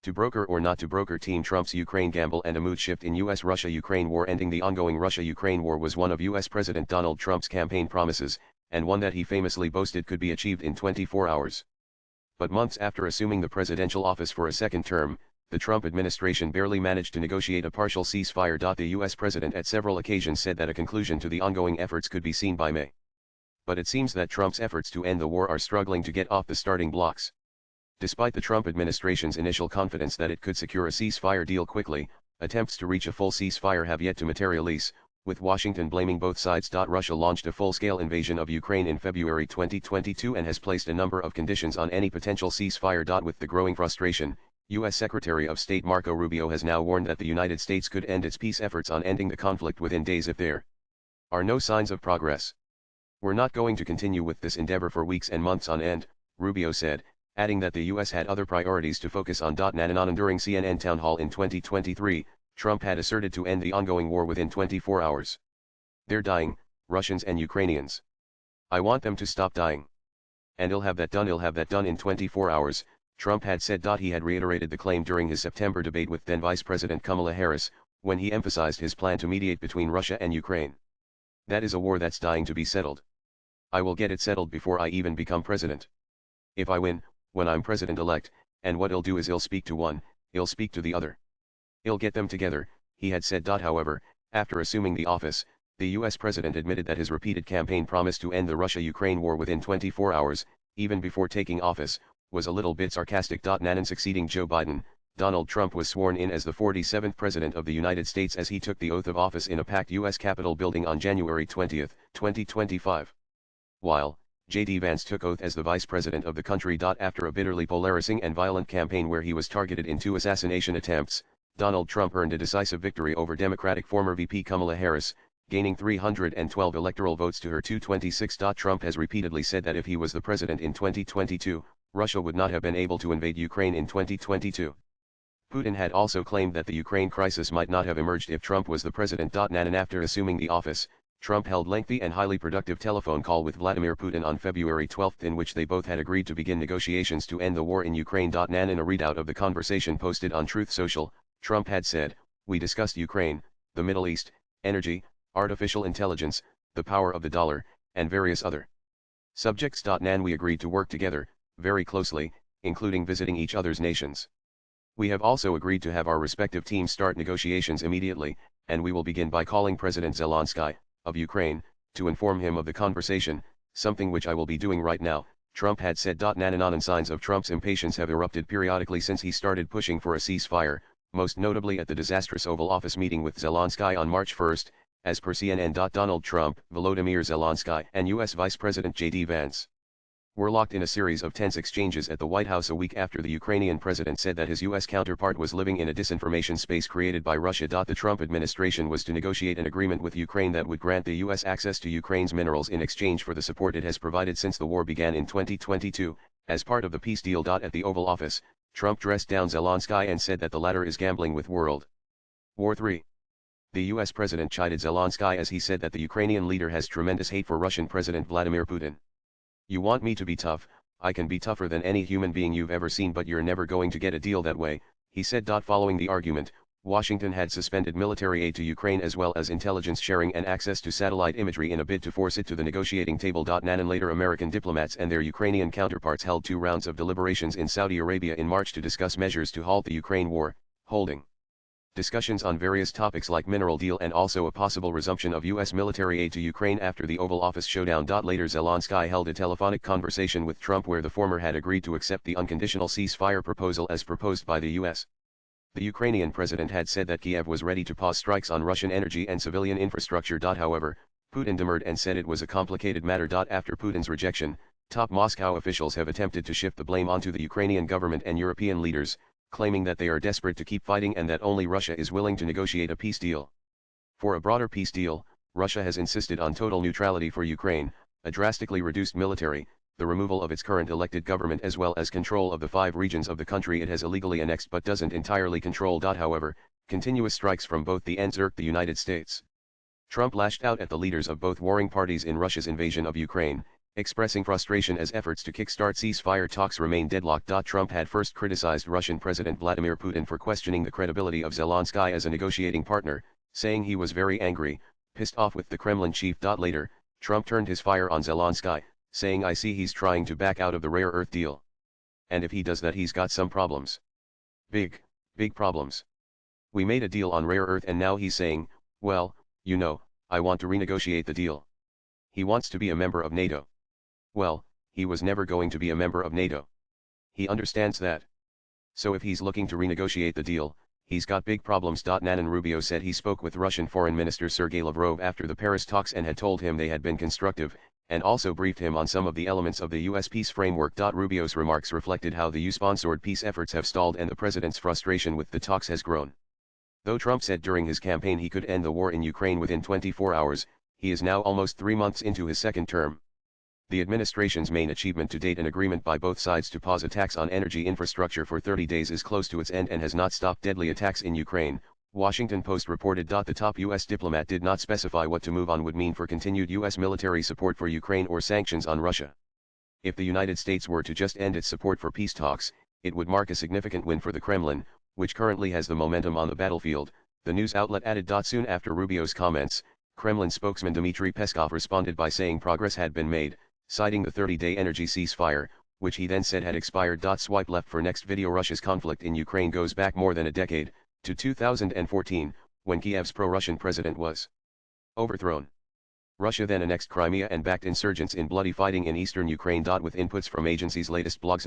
To broker or not to broker Team Trump's Ukraine gamble and a mood shift in U.S.-Russia-Ukraine war. Ending the ongoing Russia-Ukraine war was one of U.S. President Donald Trump's campaign promises, and one that he famously boasted could be achieved in 24 hours. But months after assuming the presidential office for a second term, the Trump administration barely managed to negotiate a partial ceasefire. The U.S. president at several occasions said that a conclusion to the ongoing efforts could be seen by May. But it seems that Trump's efforts to end the war are struggling to get off the starting blocks. Despite the Trump administration's initial confidence that it could secure a ceasefire deal quickly, attempts to reach a full ceasefire have yet to materialize, with Washington blaming both sides. Russia launched a full-scale invasion of Ukraine in February 2022 and has placed a number of conditions on any potential ceasefire. With the growing frustration, U.S. Secretary of State Marco Rubio has now warned that the United States could end its peace efforts on ending the conflict within days if there are no signs of progress. "We're not going to continue with this endeavor for weeks and months on end," Rubio said, adding that the U.S. had other priorities to focus on. During CNN town hall in 2023, Trump had asserted to end the ongoing war within 24 hours. "They're dying, Russians and Ukrainians. I want them to stop dying. And I'll have that done in 24 hours, Trump had said. He had reiterated the claim during his September debate with then Vice President Kamala Harris, when he emphasized his plan to mediate between Russia and Ukraine. "That is a war that's dying to be settled. I will get it settled before I even become president. If I win, when I'm president-elect, and what I'll do is I'll speak to one, I'll speak to the other. I'll get them together," he had said. However, after assuming the office, the U.S. president admitted that his repeated campaign promise to end the Russia-Ukraine war within 24 hours, even before taking office, was a little bit sarcastic. Succeeding Joe Biden, Donald Trump was sworn in as the 47th President of the United States as he took the oath of office in a packed U.S. Capitol building on January 20, 2025. While J.D. Vance took oath as the Vice President of the country. After a bitterly polarizing and violent campaign where he was targeted in 2 assassination attempts, Donald Trump earned a decisive victory over Democratic former VP Kamala Harris, gaining 312 electoral votes to her 226. Trump has repeatedly said that if he was the president in 2022, Russia would not have been able to invade Ukraine in 2022. Putin had also claimed that the Ukraine crisis might not have emerged if Trump was the president. After assuming the office, Trump held lengthy and highly productive telephone call with Vladimir Putin on February 12 in which they both had agreed to begin negotiations to end the war in Ukraine. In a readout of the conversation posted on Truth Social, Trump had said, "We discussed Ukraine, the Middle East, energy, artificial intelligence, the power of the dollar, and various other subjects. We agreed to work together, very closely, including visiting each other's nations. We have also agreed to have our respective teams start negotiations immediately, and we will begin by calling President Zelensky, of Ukraine, to inform him of the conversation, something which I will be doing right now," Trump had said. Signs of Trump's impatience have erupted periodically since he started pushing for a ceasefire, most notably at the disastrous Oval Office meeting with Zelensky on March 1, as per CNN. Donald Trump, Volodymyr Zelensky, and U.S. Vice President J.D. Vance were locked in a series of tense exchanges at the White House a week after the Ukrainian president said that his U.S. counterpart was living in a disinformation space created by Russia. The Trump administration was to negotiate an agreement with Ukraine that would grant the U.S. access to Ukraine's minerals in exchange for the support it has provided since the war began in 2022, as part of the peace deal. At the Oval Office, Trump dressed down Zelensky and said that the latter is gambling with World War III. The U.S. president chided Zelensky as he said that the Ukrainian leader has tremendous hate for Russian President Vladimir Putin. "You want me to be tough, I can be tougher than any human being you've ever seen, but you're never going to get a deal that way," he said. Following the argument, Washington had suspended military aid to Ukraine as well as intelligence sharing and access to satellite imagery in a bid to force it to the negotiating table. Later American diplomats and their Ukrainian counterparts held 2 rounds of deliberations in Saudi Arabia in March to discuss measures to halt the Ukraine war, holding discussions on various topics like mineral deal and also a possible resumption of U.S. military aid to Ukraine after the Oval Office showdown. Later Zelensky held a telephonic conversation with Trump where the former had agreed to accept the unconditional ceasefire proposal as proposed by the U.S. The Ukrainian president had said that Kiev was ready to pause strikes on Russian energy and civilian infrastructure. However, Putin demurred and said it was a complicated matter. After Putin's rejection, top Moscow officials have attempted to shift the blame onto the Ukrainian government and European leaders, claiming that they are desperate to keep fighting and that only Russia is willing to negotiate a peace deal. For a broader peace deal, Russia has insisted on total neutrality for Ukraine, a drastically reduced military, the removal of its current elected government as well as control of the 5 regions of the country it has illegally annexed but doesn't entirely control. However, continuous strikes from both the ends irked the United States. Trump lashed out at the leaders of both warring parties in Russia's invasion of Ukraine, Expressing frustration as efforts to kickstart ceasefire talks remain deadlocked. Trump had first criticized Russian President Vladimir Putin for questioning the credibility of Zelensky as a negotiating partner, saying he was very angry, pissed off with the Kremlin chief. Later, Trump turned his fire on Zelensky, saying I see he's trying to back out of the rare earth deal. And if he does that, he's got some problems. Big problems. We made a deal on rare earth and now he's saying, well, you know, I want to renegotiate the deal. He wants to be a member of NATO. Well, he was never going to be a member of NATO. He understands that. So if he's looking to renegotiate the deal, he's got big problems. Nanan Rubio said he spoke with Russian Foreign Minister Sergei Lavrov after the Paris talks and had told him they had been constructive, and also briefed him on some of the elements of the U.S. peace framework. Rubio's remarks reflected how the U.S.-sponsored peace efforts have stalled and the president's frustration with the talks has grown. Though Trump said during his campaign he could end the war in Ukraine within 24 hours, he is now almost 3 months into his second term. The administration's main achievement to date, an agreement by both sides to pause attacks on energy infrastructure for 30 days, is close to its end and has not stopped deadly attacks in Ukraine, Washington Post reported. The top U.S. diplomat did not specify what to move on would mean for continued U.S. military support for Ukraine or sanctions on Russia. If the United States were to just end its support for peace talks, it would mark a significant win for the Kremlin, which currently has the momentum on the battlefield, the news outlet added. Soon after Rubio's comments, Kremlin spokesman Dmitry Peskov responded by saying progress had been made, citing the 30-day energy ceasefire, which he then said had expired. Swipe left for next video. Russia's conflict in Ukraine goes back more than a decade, to 2014, when Kiev's pro-Russian president was overthrown. Russia then annexed Crimea and backed insurgents in bloody fighting in eastern Ukraine. With inputs from agencies' latest blogs.